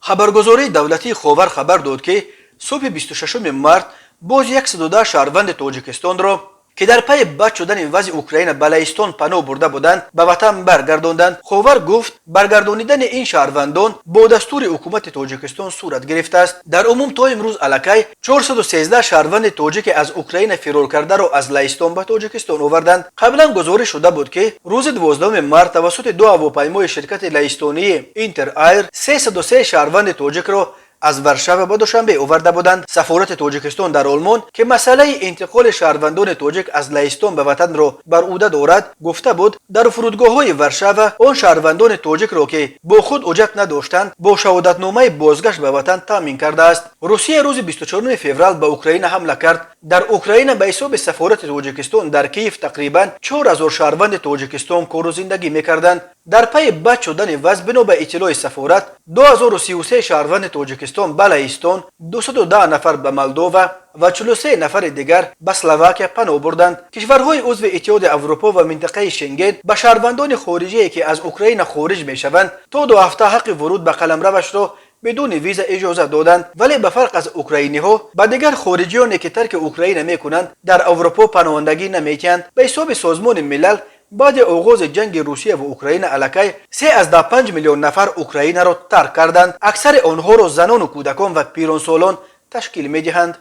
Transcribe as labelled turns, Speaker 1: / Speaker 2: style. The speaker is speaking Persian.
Speaker 1: خبرگزاری دولتی خاور خبر داد که صبح 26 مارت باز 110 شهروند تاجیکستان را که در پی بد شدن وضع اوکراین به لهستان پناه برده بودند به وطن برگرداندند. خاور گفت برگردانیدن این شهروندان با دستور حکومت تاجیکستان صورت گرفته است. در عموم تا امروز علاکه 413 شهروند تاجیک از اوکراین فرار کرده را از لهستان به تاجیکستان آوردند. قبلا گزارش شده بود که روز 12 مارت توسط دو هواپیمای شرکت لهستانی اینتر ایر 303 شهروند تاجیک را از ورشو به دوشنبه آورده بودند. سفارت تاجیکستان در آلمان که مسئله انتقال شهروندان تاجیک از لهستان به وطن را بر عهده دارد گفته بود در فرودگاه‌های ورشو آن شهروندان تاجیک را که با خود حجت نداشتند با شهادتنامه بازگشت به وطن تامین کرده است. روسیه روز 24 فوریه به اوکراین حمله کرد. در اوکراین به حساب سفارت تاجیکستان در کیف تقریبا 4000 شهروند تاجیکستان کار و زندگی می‌کردند. در پی بد شدن وضع بنا به اطلاع سفارت 2033 شهروند تاجیکستان به لهستان، 210 نفر به مولدووا و 43 نفر دیگر به اسلواکیه پناه بردند. کشورهای عضو اتحاد اروپا و منطقه شنگن به شهروندان خارجی که از اوکراین خارج میشوند تا 2 هفته حق ورود به قلمروش را بدون ویزا اجازه دادند، ولی به فرق از اوکراینی ها به دیگر خارجیانی که ترک اوکراین میکنند در اروپا پناهندگی نمیتیند. به حساب سازمان ملل بعد آغاز جنگ روسیه و اوکراین علاکه 3.5 میلیون نفر اوکراین را ترک کردند. اکثر آنها را زنان و کودکان و پیرانسالان تشکیل میدهند.